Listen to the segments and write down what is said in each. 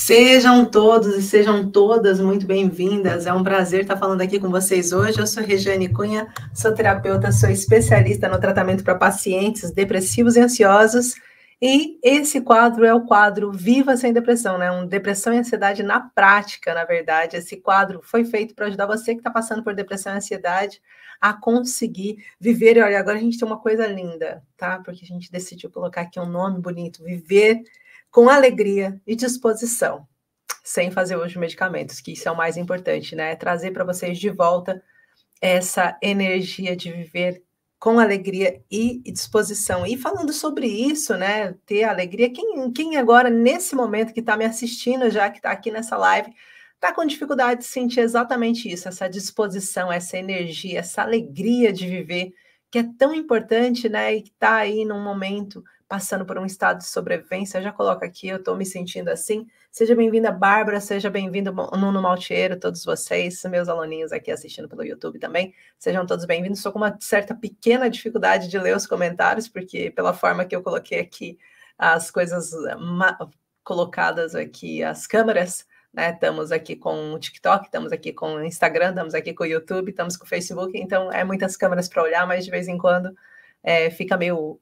Sejam todos e sejam todas muito bem-vindas. É um prazer estar falando aqui com vocês hoje. Eu sou Regiane Cunha, sou terapeuta, sou especialista no tratamento para pacientes depressivos e ansiosos. E esse quadro é o quadro Viva Sem Depressão, né? Depressão e ansiedade na prática, na verdade. Esse quadro foi feito para ajudar você que está passando por depressão e ansiedade a conseguir viver. E olha, agora a gente tem uma coisa linda, tá? Porque a gente decidiu colocar aqui um nome bonito, viver com alegria e disposição, sem fazer uso de medicamentos, que isso é o mais importante, né? Trazer para vocês de volta essa energia de viver com alegria e disposição. E falando sobre isso, né? Ter alegria, quem agora, nesse momento que está me assistindo, já que está aqui nessa live, está com dificuldade de sentir exatamente isso, essa disposição, essa energia, essa alegria de viver, que é tão importante, né? E que está aí num momento passando por um estado de sobrevivência. Já coloca aqui, eu estou me sentindo assim. Seja bem-vinda, Bárbara, seja bem-vindo, Nuno Maltiero, todos vocês, meus aluninhos aqui assistindo pelo YouTube também, sejam todos bem-vindos. Estou com uma certa pequena dificuldade de ler os comentários, porque pela forma que eu coloquei aqui as coisas colocadas aqui, as câmeras, né? Estamos aqui com o TikTok, estamos aqui com o Instagram, estamos aqui com o YouTube, estamos com o Facebook, então é muitas câmeras para olhar, mas de vez em quando fica meio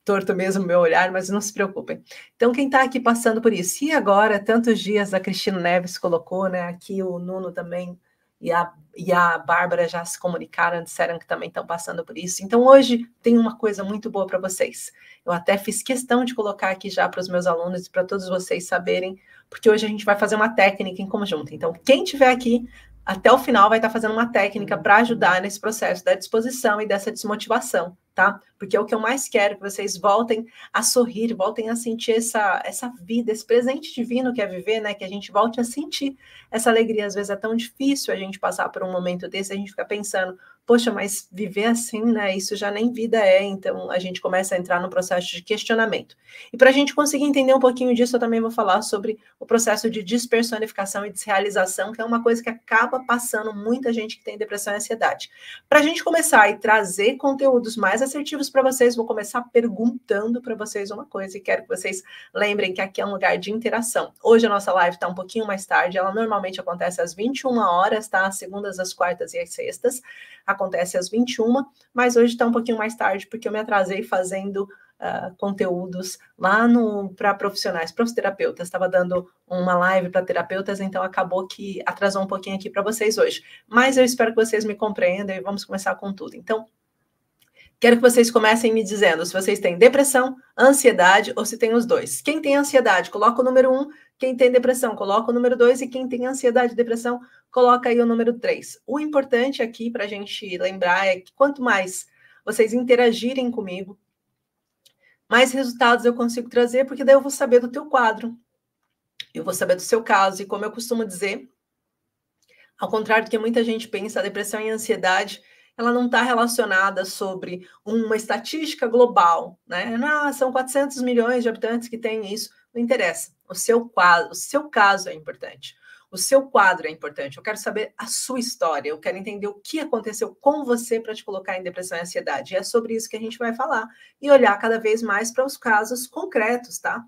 torto mesmo o meu olhar, mas não se preocupem. Então, quem está aqui passando por isso? E agora, tantos dias a Cristina Neves colocou, né? Aqui o Nuno também e a Bárbara já se comunicaram, disseram que também estão passando por isso. Então, hoje tem uma coisa muito boa para vocês. Eu até fiz questão de colocar aqui já para os meus alunos e para todos vocês saberem, porque hoje a gente vai fazer uma técnica em conjunto. Então, quem estiver aqui até o final vai estar fazendo uma técnica para ajudar nesse processo da disposição e dessa desmotivação, tá? Porque é o que eu mais quero, que vocês voltem a sorrir, voltem a sentir essa vida, esse presente divino que é viver, né? Que a gente volte a sentir essa alegria. Às vezes é tão difícil a gente passar por um momento desse, a gente fica pensando, poxa, mas viver assim, né? Isso já nem vida é. Então a gente começa a entrar no processo de questionamento. E para a gente conseguir entender um pouquinho disso, eu também vou falar sobre o processo de despersonificação e desrealização, que é uma coisa que acaba passando muita gente que tem depressão e ansiedade. Para a gente começar e trazer conteúdos mais assertivos para vocês, vou começar perguntando para vocês uma coisa e quero que vocês lembrem que aqui é um lugar de interação. Hoje a nossa live está um pouquinho mais tarde, ela normalmente acontece às 21 horas, tá? Às segundas, às quartas e às sextas. Acontece às 21, mas hoje está um pouquinho mais tarde porque eu me atrasei fazendo conteúdos lá para profissionais, para os terapeutas. Estava dando uma live para terapeutas, então acabou que atrasou um pouquinho aqui para vocês hoje. Mas eu espero que vocês me compreendam e vamos começar com tudo. Então, quero que vocês comecem me dizendo se vocês têm depressão, ansiedade ou se tem os dois. Quem tem ansiedade, coloca o número 1. Quem tem depressão, coloca o número 2. E quem tem ansiedade e depressão, coloca aí o número 3. O importante aqui para a gente lembrar é que quanto mais vocês interagirem comigo, mais resultados eu consigo trazer, porque daí eu vou saber do teu quadro, eu vou saber do seu caso, e como eu costumo dizer, ao contrário do que muita gente pensa, a depressão e a ansiedade, ela não está relacionada sobre uma estatística global, né? Não, são 400 milhões de habitantes que têm isso, não interessa, o seu caso é importante. O seu quadro é importante. Eu quero saber a sua história. Eu quero entender o que aconteceu com você para te colocar em depressão e ansiedade. E é sobre isso que a gente vai falar e olhar cada vez mais para os casos concretos, tá?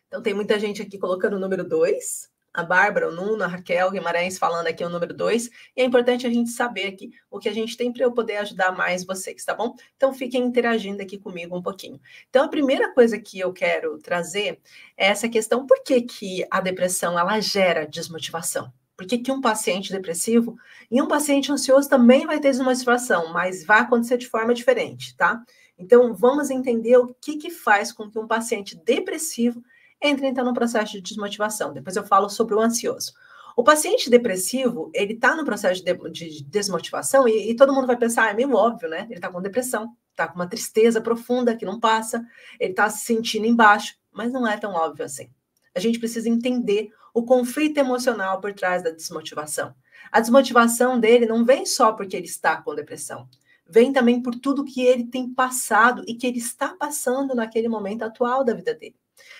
Então, tem muita gente aqui colocando o número 2. A Bárbara, o Nuno, a Raquel Guimarães falando aqui o número 2. E é importante a gente saber aqui o que a gente tem para eu poder ajudar mais vocês, tá bom? Então, fiquem interagindo aqui comigo um pouquinho. Então, a primeira coisa que eu quero trazer é essa questão, por que a depressão, ela gera desmotivação? Por que um paciente depressivo e um paciente ansioso também vai ter desmotivação, mas vai acontecer de forma diferente, tá? Então, vamos entender o que faz com que um paciente depressivo entra então no processo de desmotivação. Depois eu falo sobre o ansioso. O paciente depressivo, ele está no processo de desmotivação e todo mundo vai pensar, é meio óbvio, né? Ele está com depressão, está com uma tristeza profunda que não passa, ele está se sentindo embaixo, mas não é tão óbvio assim. A gente precisa entender o conflito emocional por trás da desmotivação. A desmotivação dele não vem só porque ele está com depressão, vem também por tudo que ele tem passado e que ele está passando naquele momento atual da vida dele.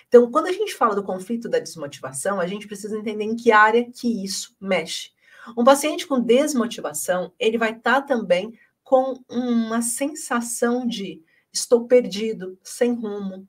Então, quando a gente fala do conflito da desmotivação, a gente precisa entender em que área que isso mexe. Um paciente com desmotivação, ele vai estar também com uma sensação de estou perdido, sem rumo.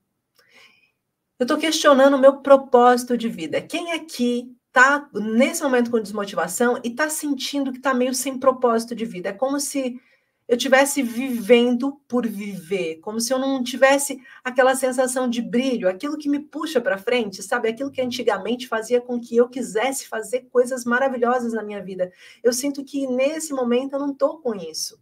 Eu estou questionando o meu propósito de vida. Quem aqui está nesse momento com desmotivação e está sentindo que está meio sem propósito de vida? É como se eu estivesse vivendo por viver, como se eu não tivesse aquela sensação de brilho, aquilo que me puxa para frente, sabe? Aquilo que antigamente fazia com que eu quisesse fazer coisas maravilhosas na minha vida. Eu sinto que nesse momento eu não estou com isso.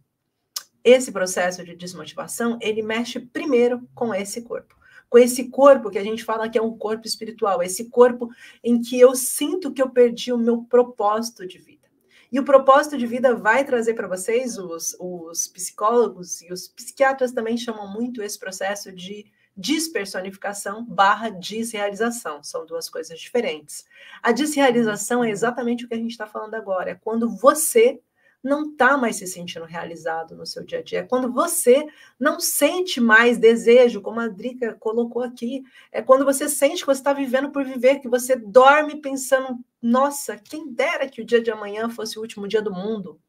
Esse processo de desmotivação, ele mexe primeiro com esse corpo. Com esse corpo que a gente fala que é um corpo espiritual, esse corpo em que eu sinto que eu perdi o meu propósito de vida. E o propósito de vida vai trazer para vocês, os psicólogos e os psiquiatras também chamam muito esse processo de despersonificação / desrealização. São duas coisas diferentes. A desrealização é exatamente o que a gente está falando agora. É quando você não está mais se sentindo realizado no seu dia a dia. É quando você não sente mais desejo, como a Drica colocou aqui. É quando você sente que você está vivendo por viver, que você dorme pensando, nossa, quem dera que o dia de amanhã fosse o último dia do mundo.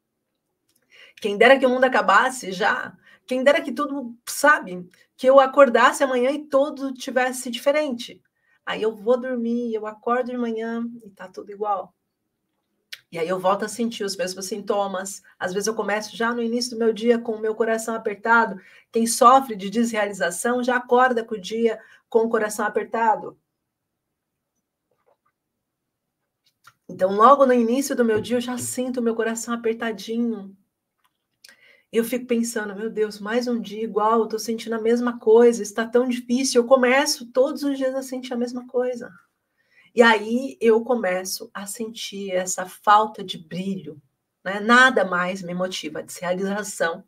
Quem dera que o mundo acabasse já. Quem dera que tudo, sabe, que eu acordasse amanhã e tudo tivesse diferente. Aí eu vou dormir, eu acordo de manhã e tá tudo igual. E aí eu volto a sentir os mesmos sintomas. Às vezes eu começo já no início do meu dia com o meu coração apertado. Quem sofre de desrealização já acorda com o dia com o coração apertado. Então, logo no início do meu dia, eu já sinto o meu coração apertadinho. E eu fico pensando, meu Deus, mais um dia igual, eu estou sentindo a mesma coisa, está tão difícil. Eu começo todos os dias a sentir a mesma coisa. E aí eu começo a sentir essa falta de brilho, né? Nada mais me motiva, a desrealização.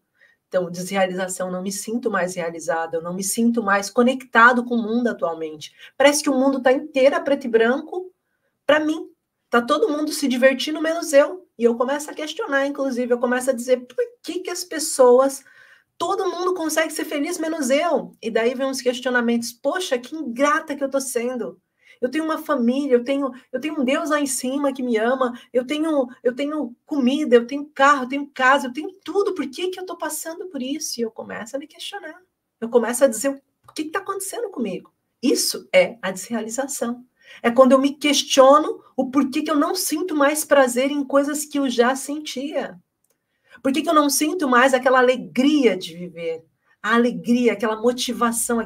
Então, desrealização, não me sinto mais realizada, eu não me sinto mais conectado com o mundo atualmente. Parece que o mundo está inteiro a preto e branco para mim. Está todo mundo se divertindo, menos eu. E eu começo a questionar, inclusive, eu começo a dizer, por que as pessoas... Todo mundo consegue ser feliz, menos eu. E daí vem uns questionamentos. Poxa, que ingrata que eu estou sendo. Eu tenho uma família, eu tenho um Deus lá em cima que me ama, eu tenho comida, eu tenho carro, eu tenho casa, eu tenho tudo. Por que eu estou passando por isso? E eu começo a me questionar. Eu começo a dizer, o que está acontecendo comigo? Isso é a desrealização. É quando eu me questiono o porquê que eu não sinto mais prazer em coisas que eu já sentia. Por que eu não sinto mais aquela alegria de viver? A alegria, aquela motivação,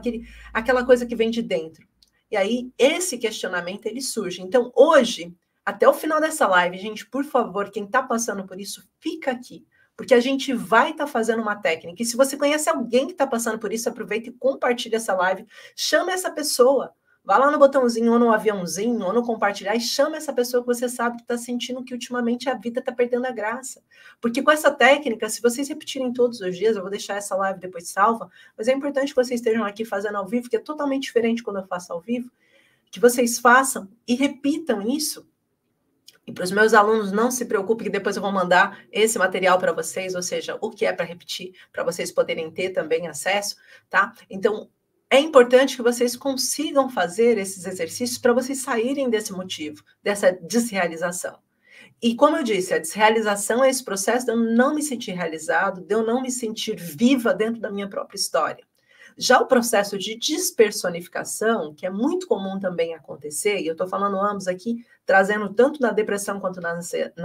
aquela coisa que vem de dentro. E aí, esse questionamento, ele surge. Então, hoje, até o final dessa live, gente, por favor, quem está passando por isso, fica aqui. Porque a gente vai estar fazendo uma técnica. E se você conhece alguém que está passando por isso, aproveita e compartilha essa live. Chama essa pessoa. Vá lá no botãozinho ou no aviãozinho ou no compartilhar e chama essa pessoa que você sabe que está sentindo que ultimamente a vida está perdendo a graça. Porque com essa técnica, se vocês repetirem todos os dias, eu vou deixar essa live depois salva, mas é importante que vocês estejam aqui fazendo ao vivo, que é totalmente diferente quando eu faço ao vivo, que vocês façam e repitam isso. E para os meus alunos, não se preocupem, que depois eu vou mandar esse material para vocês, ou seja, o que é para repetir, para vocês poderem ter também acesso, tá? Então, é importante que vocês consigam fazer esses exercícios para vocês saírem desse motivo, dessa desrealização. E como eu disse, a desrealização é esse processo de eu não me sentir realizado, de eu não me sentir viva dentro da minha própria história. Já o processo de despersonificação, que é muito comum também acontecer, e eu estou falando ambos aqui, trazendo tanto na depressão quanto na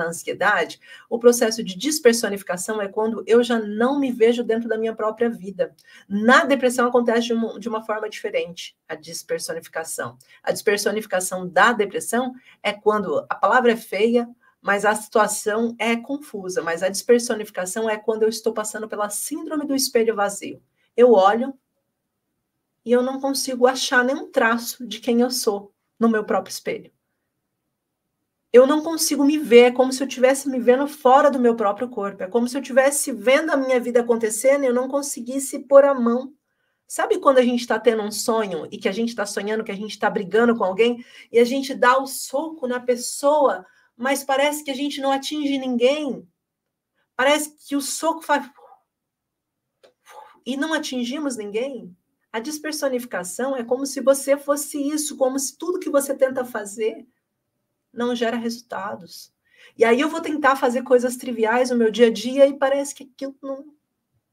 ansiedade, o processo de despersonificação é quando eu já não me vejo dentro da minha própria vida. Na depressão acontece de uma forma diferente, a despersonificação. A despersonificação da depressão é quando a palavra é feia, mas a situação é confusa, mas a despersonificação é quando eu estou passando pela síndrome do espelho vazio. Eu olho e eu não consigo achar nenhum traço de quem eu sou no meu próprio espelho. Eu não consigo me ver, é como se eu estivesse me vendo fora do meu próprio corpo, é como se eu estivesse vendo a minha vida acontecendo e eu não conseguisse pôr a mão. Sabe quando a gente está tendo um sonho e que a gente está sonhando que a gente está brigando com alguém e a gente dá o soco na pessoa, mas parece que a gente não atinge ninguém? Parece que o soco faz... e não atingimos ninguém? A despersonificação é como se você fosse isso, como se tudo que você tenta fazer não gera resultados. E aí eu vou tentar fazer coisas triviais no meu dia a dia e parece que aquilo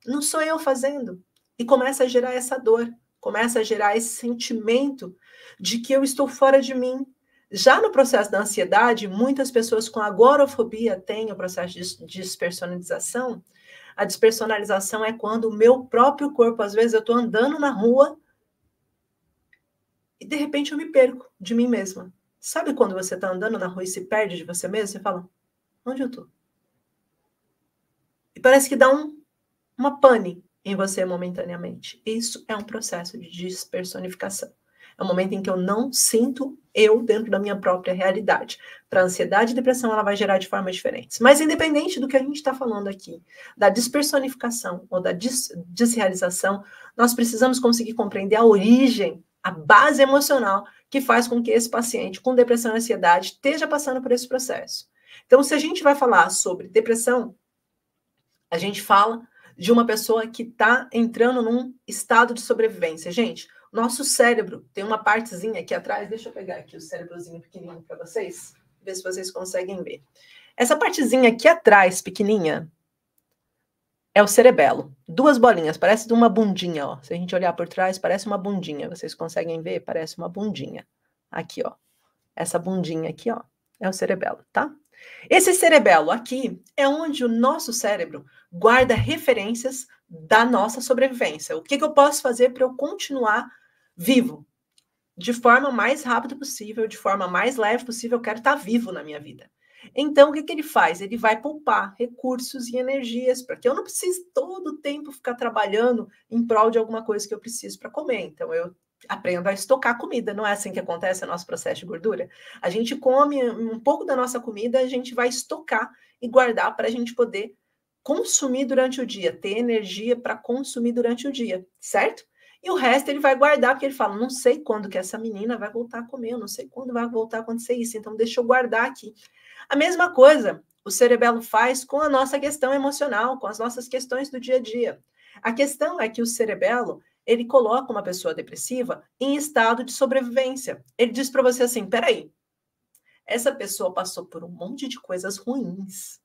não sou eu fazendo. E começa a gerar essa dor, começa a gerar esse sentimento de que eu estou fora de mim. Já no processo da ansiedade, muitas pessoas com agorafobia têm o processo de despersonalização. A despersonalização é quando o meu próprio corpo, às vezes eu estou andando na rua e de repente eu me perco de mim mesma. Sabe quando você está andando na rua e se perde de você mesmo? Você fala, onde eu estou? E parece que dá uma pane em você momentaneamente. Isso é um processo de despersonificação. É um momento em que eu não sinto eu dentro da minha própria realidade. Para ansiedade e depressão, ela vai gerar de formas diferentes. Mas independente do que a gente está falando aqui, da despersonificação ou da desrealização, nós precisamos conseguir compreender a origem, a base emocional que faz com que esse paciente com depressão e ansiedade esteja passando por esse processo. Então, se a gente vai falar sobre depressão, a gente fala de uma pessoa que está entrando num estado de sobrevivência. Gente, nosso cérebro tem uma partezinha aqui atrás, deixa eu pegar aqui o cérebrozinho pequenininho para vocês, ver se vocês conseguem ver. Essa partezinha aqui atrás, pequenininha, é o cerebelo. Duas bolinhas, parece de uma bundinha, ó. Se a gente olhar por trás, parece uma bundinha. Vocês conseguem ver? Parece uma bundinha. Aqui, ó. Essa bundinha aqui, ó, é o cerebelo, tá? Esse cerebelo aqui é onde o nosso cérebro guarda referências da nossa sobrevivência. O que eu posso fazer para eu continuar vivo? De forma mais rápida possível, de forma mais leve possível, eu quero estar vivo na minha vida. Então, o que ele faz? Ele vai poupar recursos e energias para que eu não precise todo o tempo ficar trabalhando em prol de alguma coisa que eu preciso para comer. Então, eu aprendo a estocar comida. Não é assim que acontece no nosso processo de gordura? A gente come um pouco da nossa comida, a gente vai estocar e guardar para a gente poder consumir durante o dia, ter energia para consumir durante o dia, certo? E o resto ele vai guardar, porque ele fala, não sei quando que essa menina vai voltar a comer, eu não sei quando vai voltar a acontecer isso, então deixa eu guardar aqui. A mesma coisa o cerebelo faz com a nossa questão emocional, com as nossas questões do dia a dia. A questão é que o cerebelo, ele coloca uma pessoa depressiva em estado de sobrevivência. Ele diz para você assim, peraí, essa pessoa passou por um monte de coisas ruins.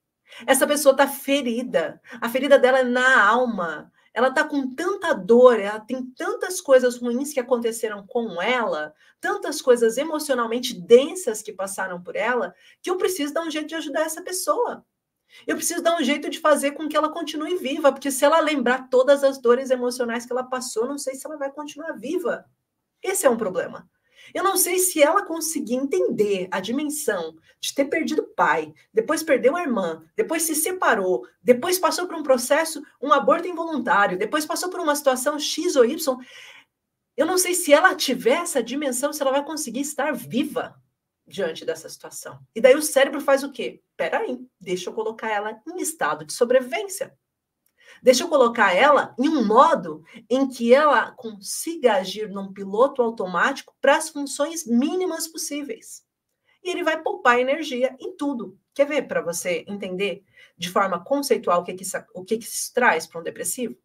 Essa pessoa está ferida. A ferida dela é na alma. Ela está com tanta dor, ela tem tantas coisas ruins que aconteceram com ela, tantas coisas emocionalmente densas que passaram por ela, que eu preciso dar um jeito de ajudar essa pessoa. Eu preciso dar um jeito de fazer com que ela continue viva, porque se ela lembrar todas as dores emocionais que ela passou, não sei se ela vai continuar viva. Esse é um problema. Eu não sei se ela conseguir entender a dimensão de ter perdido o pai, depois perdeu a irmã, depois se separou, depois passou por um processo, um aborto involuntário, depois passou por uma situação X ou Y. Eu não sei se ela tiver essa dimensão, se ela vai conseguir estar viva diante dessa situação. E daí o cérebro faz o quê? Peraí, deixa eu colocar ela em estado de sobrevivência. Deixa eu colocar ela em um modo em que ela consiga agir num piloto automático para as funções mínimas possíveis. E ele vai poupar energia em tudo. Quer ver para você entender de forma conceitual o que isso traz para um depressivo?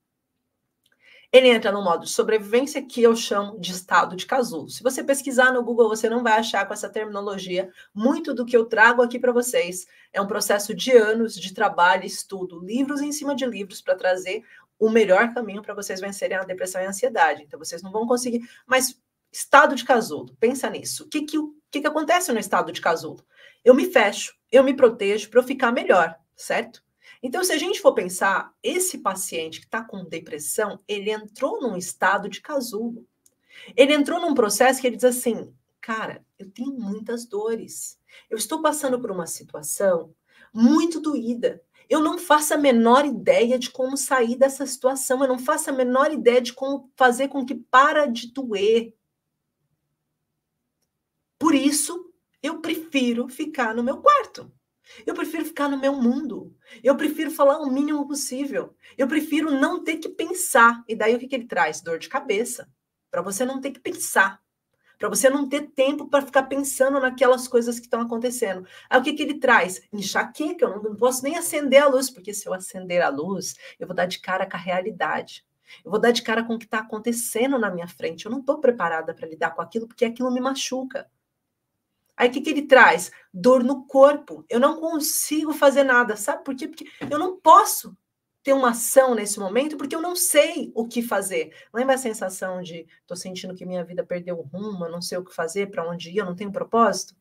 Ele entra no modo de sobrevivência que eu chamo de estado de casulo. Se você pesquisar no Google, você não vai achar com essa terminologia. Muito do que eu trago aqui para vocês é um processo de anos de trabalho, estudo, livros em cima de livros para trazer o melhor caminho para vocês vencerem a depressão e a ansiedade. Então, vocês não vão conseguir. Mas estado de casulo, pensa nisso. O que acontece no estado de casulo? Eu me fecho, eu me protejo para eu ficar melhor, certo? Então, se a gente for pensar, esse paciente que está com depressão, ele entrou num estado de casulo. Ele entrou num processo que ele diz assim, cara, eu tenho muitas dores. Eu estou passando por uma situação muito doída. Eu não faço a menor ideia de como sair dessa situação. Eu não faço a menor ideia de como fazer com que para de doer. Por isso, eu prefiro ficar no meu quarto. Eu prefiro ficar no meu mundo. Eu prefiro falar o mínimo possível. Eu prefiro não ter que pensar. E daí o que ele traz? Dor de cabeça. Para você não ter que pensar. Para você não ter tempo para ficar pensando naquelas coisas que estão acontecendo. Aí o que ele traz? Enxaqueca. Eu não posso nem acender a luz, porque se eu acender a luz, eu vou dar de cara com a realidade. Eu vou dar de cara com o que está acontecendo na minha frente. Eu não estou preparada para lidar com aquilo, porque aquilo me machuca. Aí o que ele traz? Dor no corpo. Eu não consigo fazer nada. Sabe por quê? Porque eu não posso ter uma ação nesse momento, porque eu não sei o que fazer. Lembra a sensação de, estou sentindo que minha vida perdeu o rumo, eu não sei o que fazer, para onde ir, eu não tenho propósito?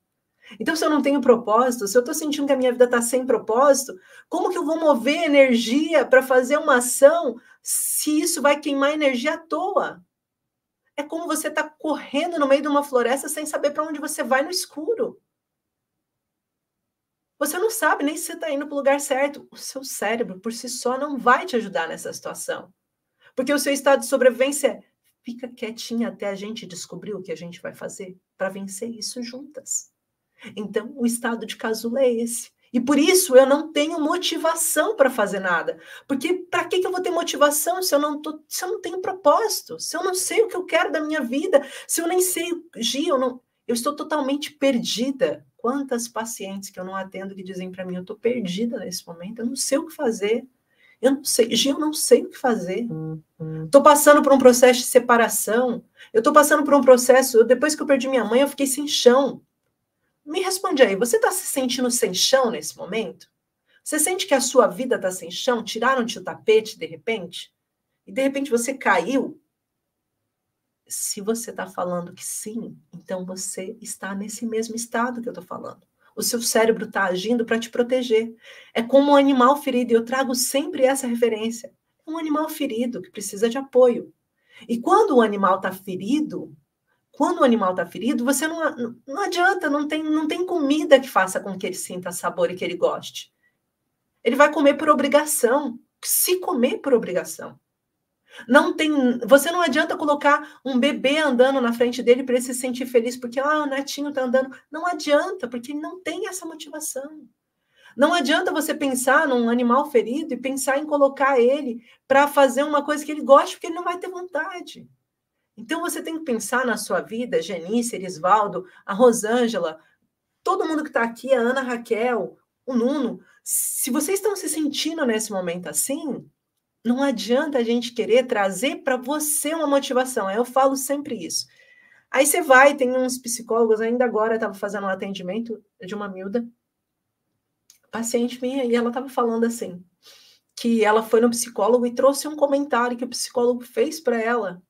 Então, se eu não tenho propósito, se eu estou sentindo que a minha vida está sem propósito, como que eu vou mover energia para fazer uma ação se isso vai queimar energia à toa? É como você está correndo no meio de uma floresta sem saber para onde você vai no escuro. Você não sabe nem se você está indo para o lugar certo. O seu cérebro, por si só, não vai te ajudar nessa situação. Porque o seu estado de sobrevivência é fica quietinha até a gente descobrir o que a gente vai fazer para vencer isso juntas. Então, o estado de casulo é esse. E por isso eu não tenho motivação para fazer nada. Porque para que eu vou ter motivação se eu não tenho propósito? Se eu não sei o que eu quero da minha vida? Se eu nem sei, Gi, eu estou totalmente perdida. Quantas pacientes que eu não atendo que dizem para mim, eu estou perdida nesse momento, eu não sei o que fazer. Eu não sei, Gi, eu não sei o que fazer. Estou passando por um processo de separação. Eu estou passando por um processo, depois que eu perdi minha mãe, eu fiquei sem chão. Me responde aí, você está se sentindo sem chão nesse momento? Você sente que a sua vida está sem chão? Tiraram-te o tapete de repente? E de repente você caiu? Se você está falando que sim, então você está nesse mesmo estado que eu estou falando. O seu cérebro está agindo para te proteger. É como um animal ferido, e eu trago sempre essa referência. É um animal ferido que precisa de apoio. E quando o animal está ferido, você não adianta, não tem comida que faça com que ele sinta sabor e que ele goste. Ele vai comer por obrigação, se comer por obrigação. Você não adianta colocar um bebê andando na frente dele para ele se sentir feliz, porque o netinho está andando. Não adianta, porque ele não tem essa motivação. Não adianta você pensar num animal ferido e pensar em colocar ele para fazer uma coisa que ele gosta, porque ele não vai ter vontade. Então, você tem que pensar na sua vida, Genice, Erisvaldo, a Rosângela, todo mundo que está aqui, a Ana Raquel, o Nuno. Se vocês estão se sentindo nesse momento assim, não adianta a gente querer trazer para você uma motivação. Eu falo sempre isso. Aí você vai, tem uns psicólogos, ainda agora eu estava fazendo um atendimento de uma miúda, paciente minha, e ela estava falando assim, que ela foi no psicólogo e trouxe um comentário que o psicólogo fez para ela,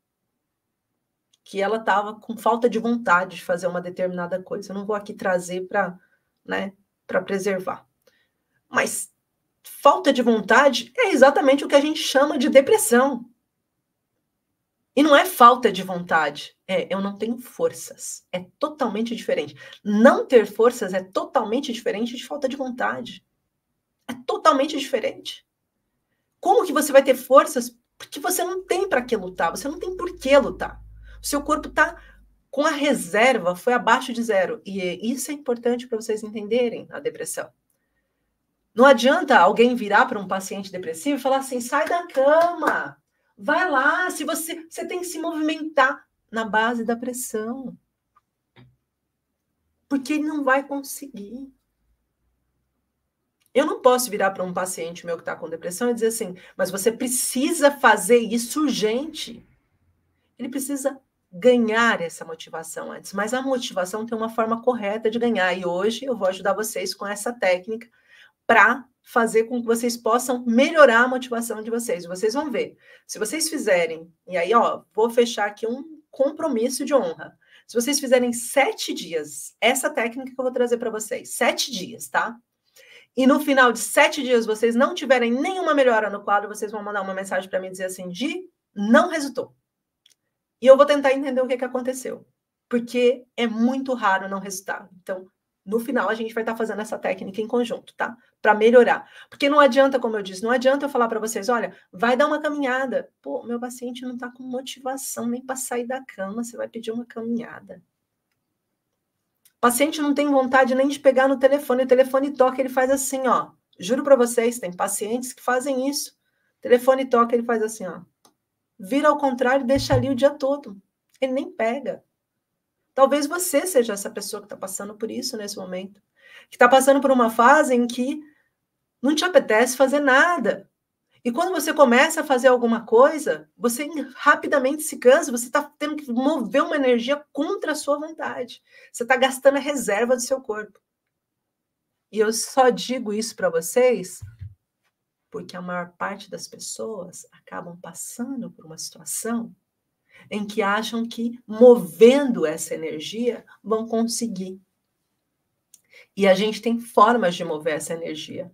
que ela estava com falta de vontade de fazer uma determinada coisa. Eu não vou aqui trazer para, né, para preservar. Mas falta de vontade é exatamente o que a gente chama de depressão. E não é falta de vontade, eu não tenho forças. É totalmente diferente. Não ter forças é totalmente diferente de falta de vontade. É totalmente diferente. Como que você vai ter forças? Porque você não tem para que lutar, você não tem por que lutar. O seu corpo está com a reserva, foi abaixo de 0. E isso é importante para vocês entenderem a depressão. Não adianta alguém virar para um paciente depressivo e falar assim, sai da cama, vai lá, se você tem que se movimentar na base da pressão. Porque ele não vai conseguir. Eu não posso virar para um paciente meu que está com depressão e dizer assim, mas você precisa fazer isso urgente. Ele precisa ganhar essa motivação antes, mas a motivação tem uma forma correta de ganhar, e hoje eu vou ajudar vocês com essa técnica para fazer com que vocês possam melhorar a motivação de vocês. Vocês vão ver. Se vocês fizerem, e aí, vou fechar aqui um compromisso de honra. Se vocês fizerem 7 dias, essa técnica que eu vou trazer para vocês, 7 dias, tá? E no final de 7 dias vocês não tiverem nenhuma melhora no quadro, vocês vão mandar uma mensagem para mim dizer assim, Gi, não resultou. E eu vou tentar entender o que aconteceu. Porque é muito raro não resultar. Então, no final, a gente vai estar fazendo essa técnica em conjunto, tá? Para melhorar. Porque não adianta, como eu disse, não adianta eu falar para vocês, olha, vai dar uma caminhada. Pô, meu paciente não está com motivação nem para sair da cama, você vai pedir uma caminhada. O paciente não tem vontade nem de pegar no telefone, o telefone toca, ele faz assim, ó. Juro para vocês, tem pacientes que fazem isso. O telefone toca, ele faz assim, ó. Vira ao contrário e deixa ali o dia todo. Ele nem pega. Talvez você seja essa pessoa que está passando por isso nesse momento. Que está passando por uma fase em que não te apetece fazer nada. E quando você começa a fazer alguma coisa, você rapidamente se cansa, você está tendo que mover uma energia contra a sua vontade. Você está gastando a reserva do seu corpo. E eu só digo isso para vocês Porque a maior parte das pessoas acabam passando por uma situação em que acham que, movendo essa energia, vão conseguir. E a gente tem formas de mover essa energia.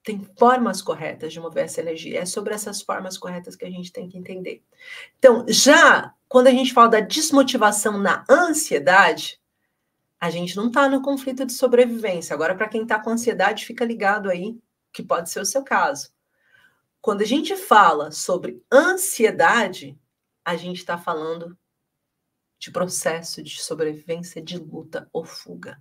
Tem formas corretas de mover essa energia. É sobre essas formas corretas que a gente tem que entender. Então, já quando a gente fala da desmotivação na ansiedade, a gente não está no conflito de sobrevivência. Agora, para quem está com ansiedade, fica ligado aí, que pode ser o seu caso. Quando a gente fala sobre ansiedade, a gente está falando de processo de sobrevivência, de luta ou fuga.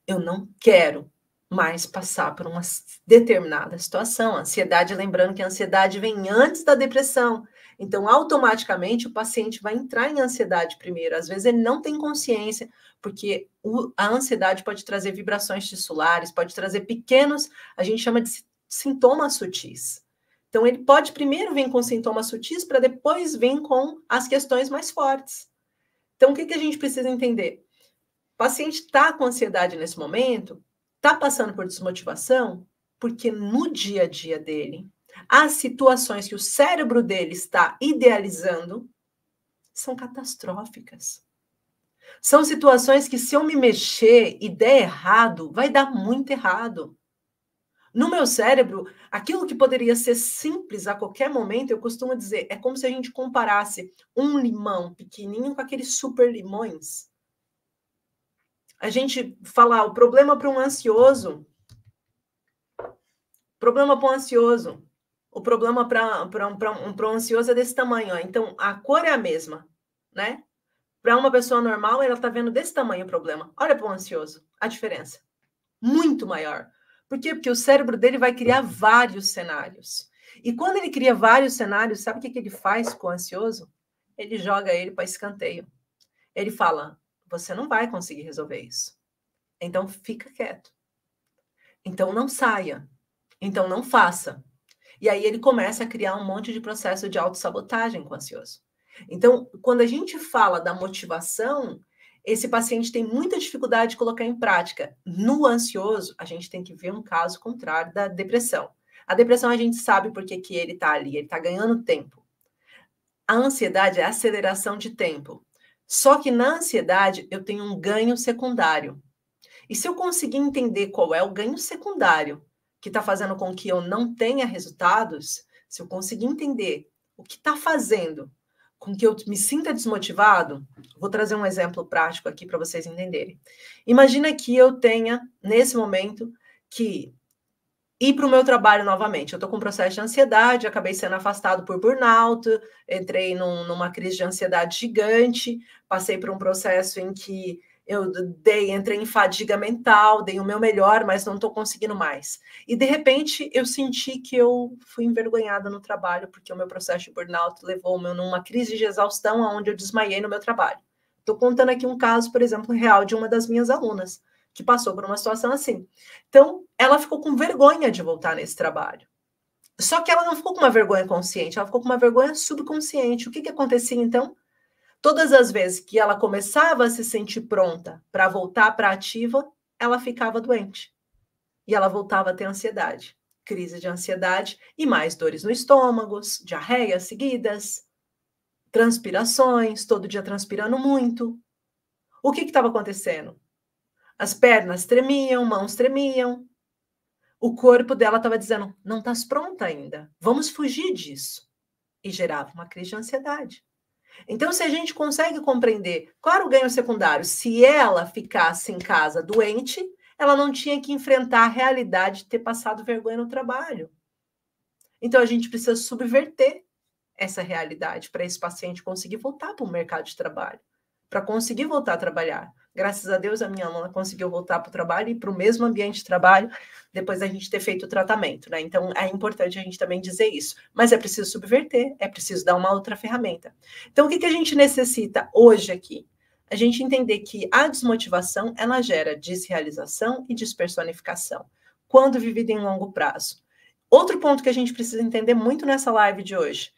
Eu não quero mais passar por uma determinada situação. A ansiedade, lembrando que a ansiedade vem antes da depressão. Então, automaticamente, o paciente vai entrar em ansiedade primeiro. Às vezes, ele não tem consciência, porque a ansiedade pode trazer vibrações tissulares, pode trazer pequenos, a gente chama de sintomas sutis. Então, ele pode primeiro vir com sintomas sutis para depois vir com as questões mais fortes. Então, o que a gente precisa entender? O paciente está com ansiedade nesse momento, está passando por desmotivação, porque no dia a dia dele, as situações que o cérebro dele está idealizando são catastróficas. São situações que, se eu me mexer e der errado, vai dar muito errado. No meu cérebro, aquilo que poderia ser simples a qualquer momento, eu costumo dizer, é como se a gente comparasse um limão pequenininho com aqueles super limões. A gente fala, o problema para um ansioso, o problema para um ansioso é desse tamanho. Ó. Então, a cor é a mesma, né? Para uma pessoa normal, ela está vendo desse tamanho o problema. Olha para o ansioso, a diferença. Muito maior. Por quê? Porque o cérebro dele vai criar vários cenários. E quando ele cria vários cenários, sabe o que ele faz com o ansioso? Ele joga ele para escanteio. Ele fala, você não vai conseguir resolver isso. Então, fica quieto. Então, não saia. Então, não faça. E aí ele começa a criar um monte de processo de autossabotagem com o ansioso. Então, quando a gente fala da motivação, esse paciente tem muita dificuldade de colocar em prática. No ansioso, a gente tem que ver um caso contrário da depressão. A depressão a gente sabe por que ele está ali, ele está ganhando tempo. A ansiedade é a aceleração de tempo. Só que na ansiedade eu tenho um ganho secundário. E se eu conseguir entender qual é o ganho secundário que está fazendo com que eu não tenha resultados, se eu conseguir entender o que está fazendo com que eu me sinta desmotivado, vou trazer um exemplo prático aqui para vocês entenderem. Imagina que eu tenha, nesse momento, que ir para o meu trabalho novamente. Eu estou com um processo de ansiedade, acabei sendo afastado por burnout, entrei numa crise de ansiedade gigante, passei por um processo em que eu entrei em fadiga mental, dei o meu melhor, mas não estou conseguindo mais. E, de repente, eu senti que eu fui envergonhada no trabalho, porque o meu processo de burnout levou-me numa crise de exaustão, onde eu desmaiei no meu trabalho. Estou contando aqui um caso, por exemplo, real de uma das minhas alunas, que passou por uma situação assim. Então, ela ficou com vergonha de voltar nesse trabalho. Só que ela não ficou com uma vergonha consciente, ela ficou com uma vergonha subconsciente. O que acontecia, então? Todas as vezes que ela começava a se sentir pronta para voltar para a ativa, ela ficava doente. E ela voltava a ter ansiedade. Crise de ansiedade e mais dores no estômago, diarreias seguidas, transpirações, todo dia transpirando muito. O que estava acontecendo? As pernas tremiam, mãos tremiam. O corpo dela estava dizendo, não estás pronta ainda, vamos fugir disso. E gerava uma crise de ansiedade. Então, se a gente consegue compreender qual era o ganho secundário, se ela ficasse em casa doente, ela não tinha que enfrentar a realidade de ter passado vergonha no trabalho. Então, a gente precisa subverter essa realidade para esse paciente conseguir voltar para o mercado de trabalho, para conseguir voltar a trabalhar. Graças a Deus, a minha aluna conseguiu voltar para o trabalho e para o mesmo ambiente de trabalho depois da gente ter feito o tratamento, né? Então, é importante a gente também dizer isso. Mas é preciso subverter, é preciso dar uma outra ferramenta. Então, o que a gente necessita hoje aqui? A gente entender que a desmotivação, ela gera desrealização e despersonificação, quando vivida em longo prazo. Outro ponto que a gente precisa entender muito nessa live de hoje,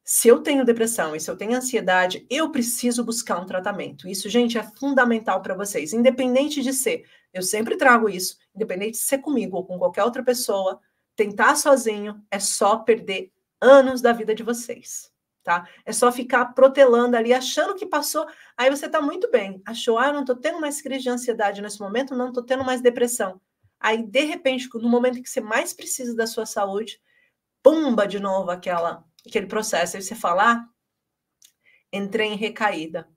se eu tenho depressão e se eu tenho ansiedade, eu preciso buscar um tratamento. Isso, gente, é fundamental para vocês. Independente de ser, eu sempre trago isso, independente de ser comigo ou com qualquer outra pessoa, tentar sozinho é só perder anos da vida de vocês, tá? É só ficar protelando ali, achando que passou, aí você tá muito bem. Achou, eu não tô tendo mais crise de ansiedade nesse momento, não tô tendo mais depressão. Aí, de repente, no momento que você mais precisa da sua saúde, pumba de novo aquele processo. Aí você fala, entrei em recaída.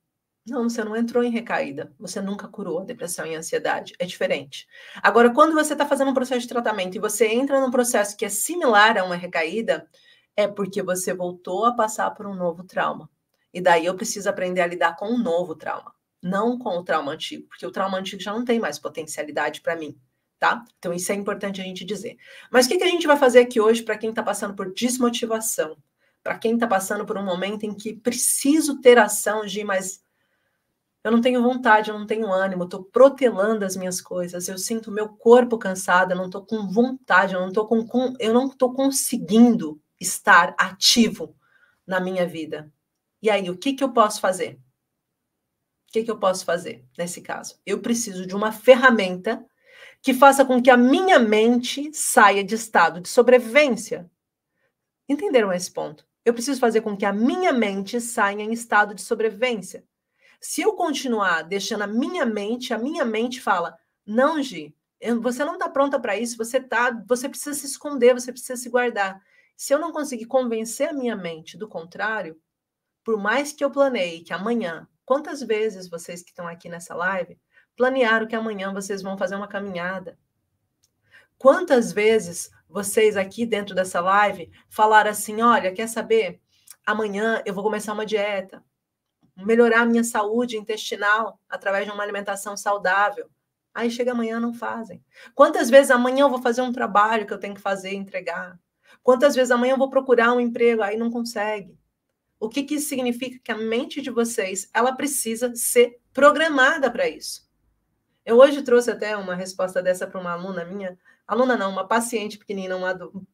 Não, você não entrou em recaída. Você nunca curou a depressão e a ansiedade. É diferente. Agora, quando você está fazendo um processo de tratamento e você entra num processo que é similar a uma recaída, é porque você voltou a passar por um novo trauma. E daí eu preciso aprender a lidar com um novo trauma, não com o trauma antigo, porque o trauma antigo já não tem mais potencialidade para mim, tá? Então isso é importante a gente dizer. Mas o que a gente vai fazer aqui hoje para quem está passando por desmotivação? Para quem está passando por um momento em que preciso ter ação de, mas eu não tenho vontade, eu não tenho ânimo, estou protelando as minhas coisas, eu sinto meu corpo cansado, eu não estou com vontade, eu não estou conseguindo estar ativo na minha vida. E aí, o que eu posso fazer? O que eu posso fazer nesse caso? Eu preciso de uma ferramenta que faça com que a minha mente saia de estado de sobrevivência. Entenderam esse ponto? Eu preciso fazer com que a minha mente saia em estado de sobrevivência. Se eu continuar deixando a minha mente fala, não, Gi, você não está pronta para isso, você precisa se esconder, você precisa se guardar. Se eu não conseguir convencer a minha mente do contrário, por mais que eu planeie que amanhã, quantas vezes vocês que estão aqui nessa live, planearam que amanhã vocês vão fazer uma caminhada? Quantas vezes vocês aqui dentro dessa live falaram assim, olha, quer saber? Amanhã eu vou começar uma dieta, melhorar a minha saúde intestinal através de uma alimentação saudável. Aí chega amanhã, não fazem. Quantas vezes amanhã eu vou fazer um trabalho que eu tenho que fazer, entregar? Quantas vezes amanhã eu vou procurar um emprego, aí não consegue? O que isso significa? Que a mente de vocês, ela precisa ser programada para isso. Eu hoje trouxe até uma resposta dessa para uma aluna minha, aluna não, uma paciente pequenina,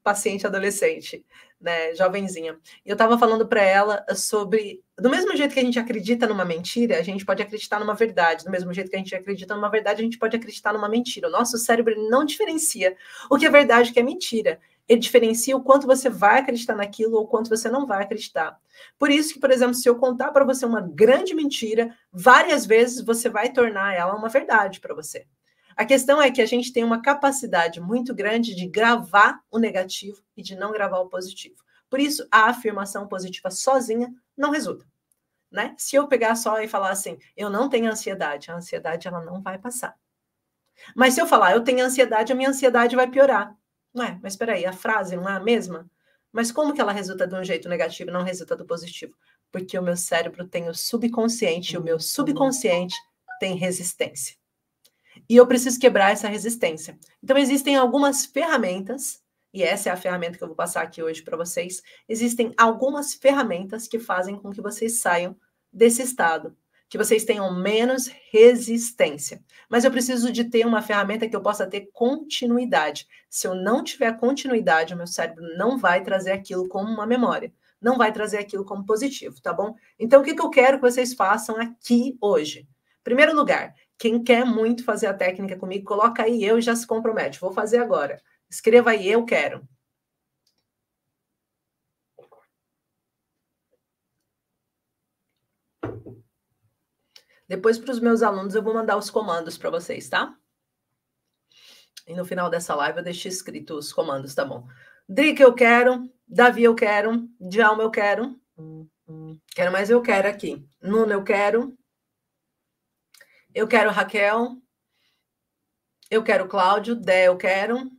paciente adolescente, né, jovenzinha. E eu estava falando para ela sobre, do mesmo jeito que a gente acredita numa mentira, a gente pode acreditar numa verdade. Do mesmo jeito que a gente acredita numa verdade, a gente pode acreditar numa mentira. O nosso cérebro não diferencia o que é verdade e o que é mentira. Ele diferencia o quanto você vai acreditar naquilo ou o quanto você não vai acreditar. Por isso que, por exemplo, se eu contar para você uma grande mentira, várias vezes você vai tornar ela uma verdade para você. A questão é que a gente tem uma capacidade muito grande de gravar o negativo e de não gravar o positivo. Por isso, a afirmação positiva sozinha não resulta, né? Se eu pegar só e falar assim, eu não tenho ansiedade, a ansiedade ela não vai passar. Mas se eu falar, eu tenho ansiedade, a minha ansiedade vai piorar. Ué, mas espera aí, a frase não é a mesma? Mas como que ela resulta de um jeito negativo e não resulta do positivo? Porque o meu cérebro tem o subconsciente e o meu subconsciente tem resistência. E eu preciso quebrar essa resistência. Então, existem algumas ferramentas, e essa é a ferramenta que eu vou passar aqui hoje para vocês. Existem algumas ferramentas que fazem com que vocês saiam desse estado, que vocês tenham menos resistência. Mas eu preciso de ter uma ferramenta que eu possa ter continuidade. Se eu não tiver continuidade, o meu cérebro não vai trazer aquilo como uma memória. Não vai trazer aquilo como positivo, tá bom? Então, o que eu quero que vocês façam aqui hoje? Primeiro lugar, quem quer muito fazer a técnica comigo, coloca aí eu e já se compromete. Vou fazer agora. Escreva aí, eu quero. Depois, para os meus alunos, eu vou mandar os comandos para vocês, tá? E no final dessa live eu deixo escrito os comandos, tá bom? Drica, eu quero. Davi, eu quero. Djalma, eu quero. Quero mais, eu quero aqui. Nuno, eu quero. Eu quero Raquel. Eu quero Cláudio. Dé, eu quero.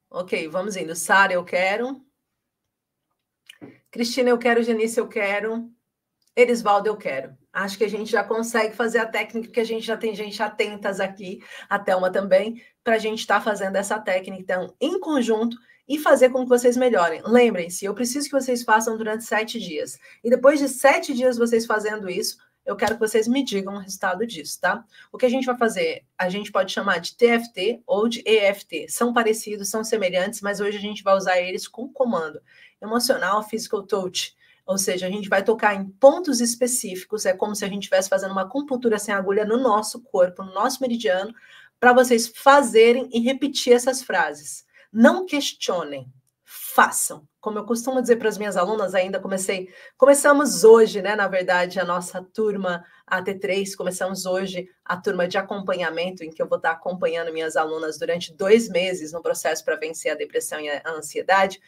Ok, vamos indo. Sara, eu quero. Cristina, eu quero. Genice, eu quero. Erisvaldo, eu quero. Acho que a gente já consegue fazer a técnica, porque a gente já tem gente atentas aqui, a Thelma também, para a gente estar fazendo essa técnica, então, em conjunto, e fazer com que vocês melhorem. Lembrem-se, eu preciso que vocês façam durante 7 dias. E depois de 7 dias vocês fazendo isso, eu quero que vocês me digam o resultado disso, tá? O que a gente vai fazer? A gente pode chamar de TFT ou de EFT. São parecidos, são semelhantes, mas hoje a gente vai usar eles com comando. Emocional Physical Touch. Ou seja, a gente vai tocar em pontos específicos, é como se a gente estivesse fazendo uma acupuntura sem agulha no nosso corpo, no nosso meridiano, para vocês fazerem e repetir essas frases. Não questionem, façam. Como eu costumo dizer para as minhas alunas, começamos hoje, né, na verdade, a nossa turma AT3, começamos hoje a turma de acompanhamento, em que eu vou estar acompanhando minhas alunas durante 2 meses no processo para vencer a depressão e a ansiedade.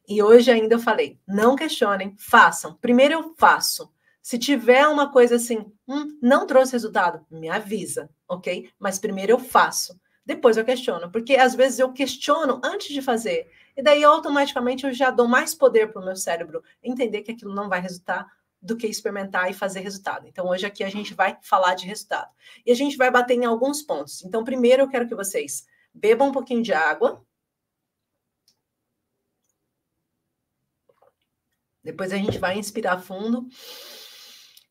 E hoje ainda eu falei, não questionem, façam. Primeiro eu faço. Se tiver uma coisa assim, não trouxe resultado, me avisa, ok? Mas primeiro eu faço. Depois eu questiono, porque às vezes eu questiono antes de fazer. E daí automaticamente eu já dou mais poder para o meu cérebro entender que aquilo não vai resultar do que experimentar e fazer resultado. Então hoje aqui a gente vai falar de resultado. E a gente vai bater em alguns pontos. Então primeiro eu quero que vocês bebam um pouquinho de água. Depois a gente vai inspirar fundo,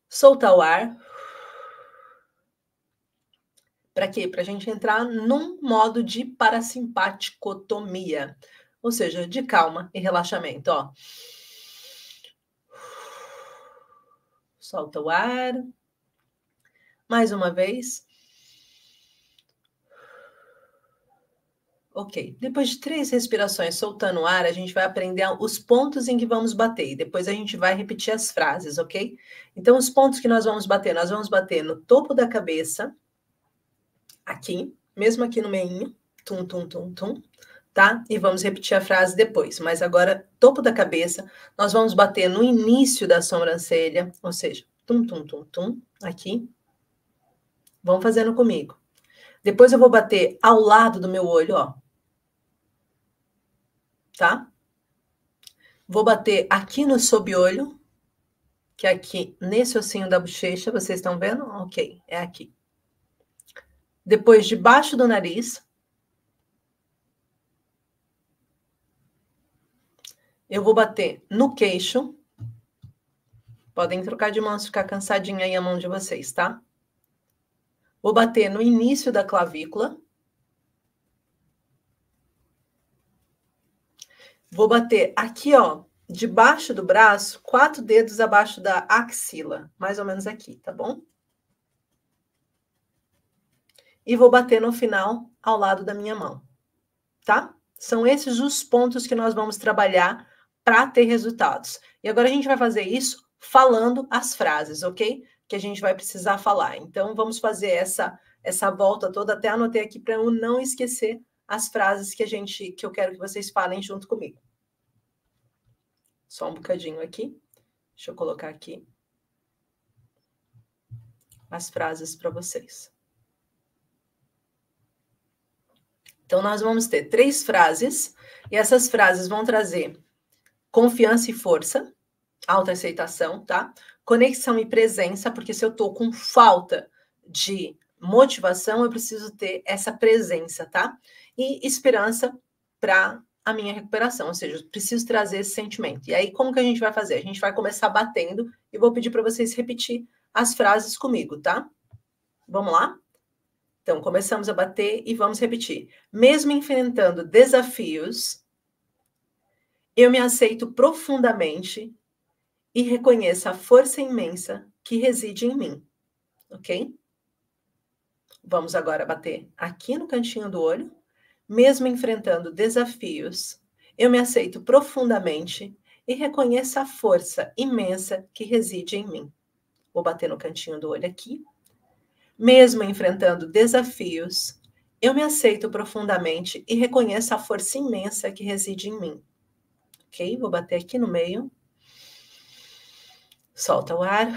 soltar o ar. Para quê? Para a gente entrar num modo de parasimpaticotomia, ou seja, de calma e relaxamento. Ó. Solta o ar. Mais uma vez. Ok. Depois de 3 respirações soltando o ar, a gente vai aprender os pontos em que vamos bater. E depois a gente vai repetir as frases, ok? Então, os pontos que nós vamos bater no topo da cabeça, aqui, mesmo aqui no meinho, tum, tum, tum, tum, tá? E vamos repetir a frase depois. Mas agora, topo da cabeça, nós vamos bater no início da sobrancelha, ou seja, tum, tum, tum, tum, aqui. Vão fazendo comigo. Depois eu vou bater ao lado do meu olho, ó. Tá? Vou bater aqui no sob-olho, que é aqui nesse ossinho da bochecha, vocês estão vendo? Ok, é aqui. Depois, debaixo do nariz. Eu vou bater no queixo. Podem trocar de mão se ficar cansadinha aí a mão de vocês, tá? Vou bater no início da clavícula. Vou bater aqui, ó, debaixo do braço, 4 dedos abaixo da axila. Mais ou menos aqui, tá bom? E vou bater no final, ao lado da minha mão, tá? São esses os pontos que nós vamos trabalhar para ter resultados. E agora a gente vai fazer isso falando as frases, ok? Que a gente vai precisar falar. Então, vamos fazer essa volta toda. Até anotei aqui para eu não esquecer as frases que eu quero que vocês falem junto comigo. Só um bocadinho aqui. Deixa eu colocar aqui as frases para vocês. Então, nós vamos ter 3 frases, e essas frases vão trazer confiança e força, autoaceitação, tá? Conexão e presença, porque se eu tô com falta de motivação, eu preciso ter essa presença, tá? E esperança para a minha recuperação, ou seja, eu preciso trazer esse sentimento. E aí, como que a gente vai fazer? A gente vai começar batendo e vou pedir para vocês repetir as frases comigo, tá? Vamos lá? Então, começamos a bater e vamos repetir. Mesmo enfrentando desafios, eu me aceito profundamente e reconheço a força imensa que reside em mim, ok? Vamos agora bater aqui no cantinho do olho. Mesmo enfrentando desafios, eu me aceito profundamente e reconheço a força imensa que reside em mim. Vou bater no cantinho do olho aqui. Mesmo enfrentando desafios, eu me aceito profundamente e reconheço a força imensa que reside em mim. Ok? Vou bater aqui no meio. Solta o ar.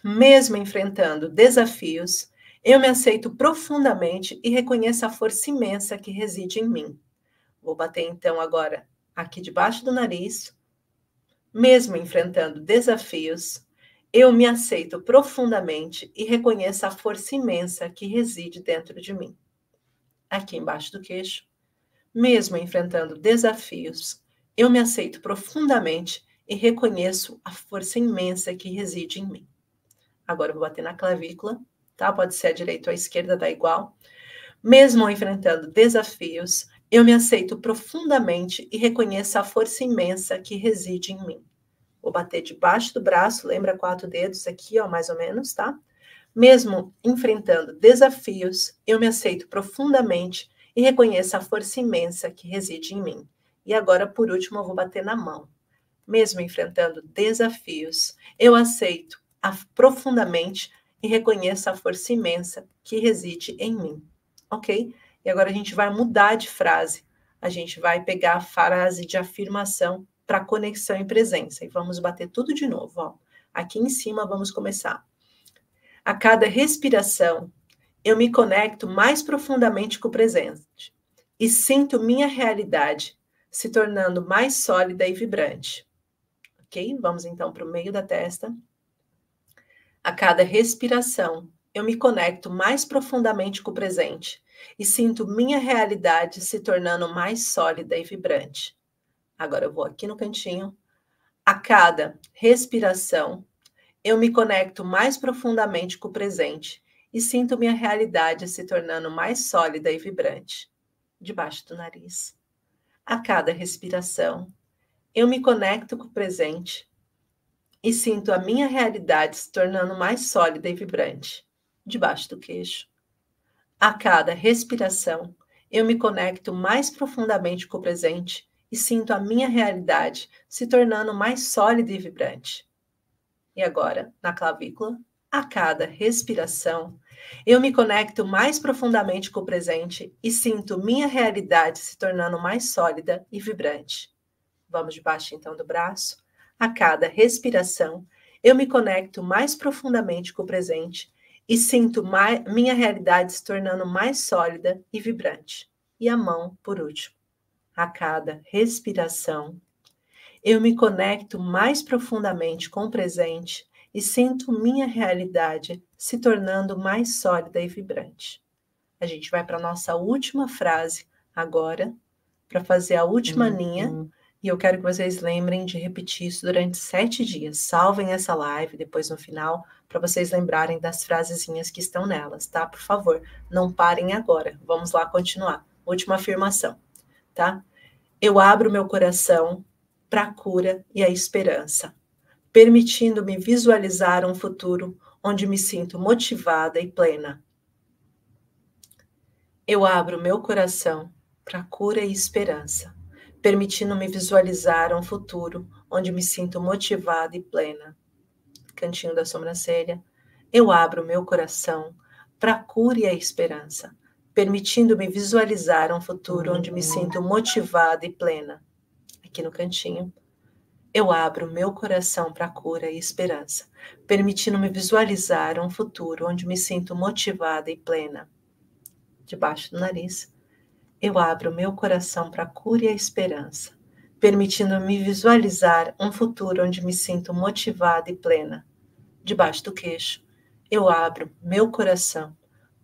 Mesmo enfrentando desafios, eu me aceito profundamente e reconheço a força imensa que reside em mim. Vou bater então agora aqui debaixo do nariz. Mesmo enfrentando desafios, eu me aceito profundamente e reconheço a força imensa que reside dentro de mim. Aqui embaixo do queixo. Mesmo enfrentando desafios, eu me aceito profundamente e reconheço a força imensa que reside em mim. Agora eu vou bater na clavícula, tá? Pode ser à direita ou à esquerda, dá igual. Mesmo enfrentando desafios, eu me aceito profundamente e reconheço a força imensa que reside em mim. Vou bater debaixo do braço, lembra 4 dedos aqui, ó, mais ou menos, tá? Mesmo enfrentando desafios, eu me aceito profundamente e reconheço a força imensa que reside em mim. E agora, por último, eu vou bater na mão. Mesmo enfrentando desafios, eu aceito profundamente e reconheço a força imensa que reside em mim. Ok? E agora a gente vai mudar de frase. A gente vai pegar a frase de afirmação para conexão e presença. E vamos bater tudo de novo. Ó. Aqui em cima, vamos começar. A cada respiração, eu me conecto mais profundamente com o presente e sinto minha realidade se tornando mais sólida e vibrante. Ok? Vamos então para o meio da testa. A cada respiração, eu me conecto mais profundamente com o presente e sinto minha realidade se tornando mais sólida e vibrante. Agora eu vou aqui no cantinho. A cada respiração, eu me conecto mais profundamente com o presente e sinto minha realidade se tornando mais sólida e vibrante. Debaixo do nariz. A cada respiração, eu me conecto com o presente e sinto a minha realidade se tornando mais sólida e vibrante. Debaixo do queixo. A cada respiração, eu me conecto mais profundamente com o presente e sinto a minha realidade se tornando mais sólida e vibrante. E agora, na clavícula, a cada respiração, eu me conecto mais profundamente com o presente e sinto minha realidade se tornando mais sólida e vibrante. Vamos debaixo então do braço. A cada respiração, eu me conecto mais profundamente com o presente e sinto minha realidade se tornando mais sólida e vibrante. E a mão, por último. A cada respiração, eu me conecto mais profundamente com o presente e sinto minha realidade se tornando mais sólida e vibrante. A gente vai para a nossa última frase agora, para fazer a última linha. E eu quero que vocês lembrem de repetir isso durante 7 dias. Salvem essa live depois no final, para vocês lembrarem das frasezinhas que estão nelas, tá? Por favor, não parem agora. Vamos lá continuar. Última afirmação, tá? Eu abro meu coração para a cura e a esperança, permitindo-me visualizar um futuro onde me sinto motivada e plena. Eu abro meu coração para a cura e esperança, permitindo-me visualizar um futuro onde me sinto motivada e plena. Cantinho da sobrancelha. Eu abro meu coração para a cura e a esperança, permitindo-me visualizar um futuro onde me sinto motivada e plena. Aqui no cantinho. Eu abro meu coração para a cura e esperança, permitindo-me visualizar um futuro onde me sinto motivada e plena. Debaixo do nariz. Eu abro meu coração para a cura e a esperança, permitindo-me visualizar um futuro onde me sinto motivada e plena. Debaixo do queixo. Eu abro meu coração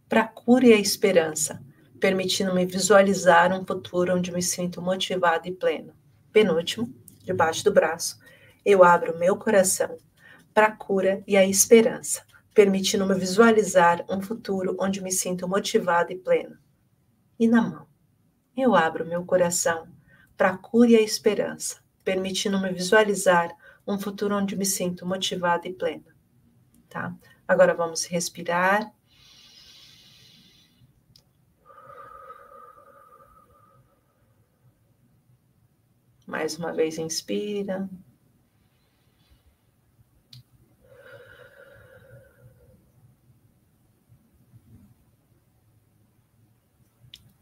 para a cura e a esperança, permitindo-me visualizar um futuro onde me sinto motivada e plena. Penúltimo. Debaixo do braço, eu abro meu coração para a cura e a esperança, permitindo-me visualizar um futuro onde me sinto motivada e plena. E na mão, eu abro meu coração para a cura e a esperança, permitindo-me visualizar um futuro onde me sinto motivada e plena. Tá? Agora vamos respirar. Mais uma vez, inspira.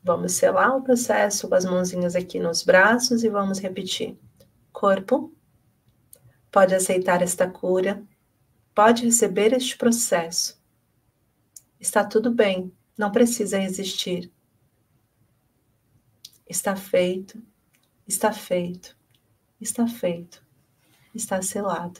Vamos selar o processo com as mãozinhas aqui nos braços e vamos repetir. Corpo, pode aceitar esta cura, pode receber este processo. Está tudo bem, não precisa resistir. Está feito, está feito, está feito, está selado.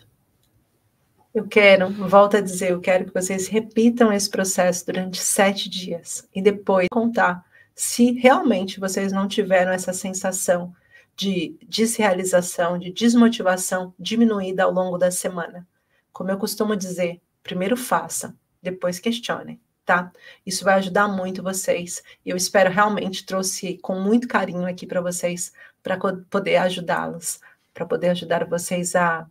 Volto a dizer, eu quero que vocês repitam esse processo durante 7 dias e depois contar se realmente vocês não tiveram essa sensação de desrealização, de desmotivação diminuída ao longo da semana. Como eu costumo dizer, primeiro faça, depois questionem, tá? Isso vai ajudar muito vocês e eu espero realmente trouxe com muito carinho aqui para vocês, para poder ajudá-los, para poder ajudar vocês a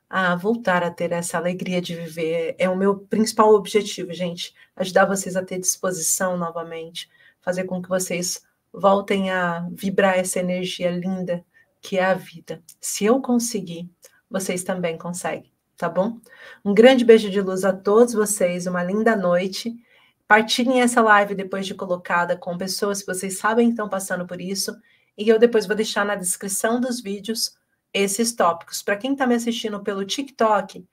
a voltar a ter essa alegria de viver. É o meu principal objetivo, gente, ajudar vocês a ter disposição novamente, fazer com que vocês voltem a vibrar essa energia linda que é a vida. Se eu conseguir, vocês também conseguem, tá bom? Um grande beijo de luz a todos vocês, uma linda noite. Partilhem essa live depois de colocada com pessoas que vocês sabem que estão passando por isso, e eu depois vou deixar na descrição dos vídeos esses tópicos. Para quem está me assistindo pelo TikTok,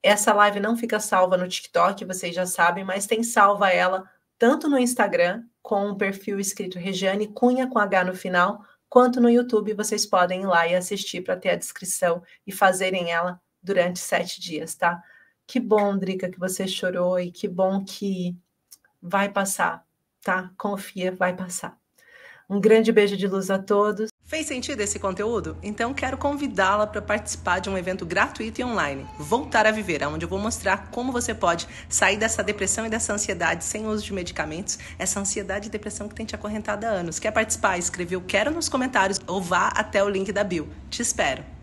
essa live não fica salva no TikTok, vocês já sabem, mas tem salva ela tanto no Instagram, com o perfil escrito Regiane Cunha com H no final, quanto no YouTube, vocês podem ir lá e assistir para ter a descrição e fazerem ela durante 7 dias, tá? Que bom, Drica, que você chorou e que bom que vai passar, tá? Confia, vai passar. Um grande beijo de luz a todos. Fez sentido esse conteúdo? Então quero convidá-la para participar de um evento gratuito e online, Voltar a Viver, onde eu vou mostrar como você pode sair dessa depressão e dessa ansiedade sem uso de medicamentos, essa ansiedade e depressão que tem te acorrentado há anos. Quer participar? Escreve "eu quero" nos comentários ou vá até o link da bio. Te espero!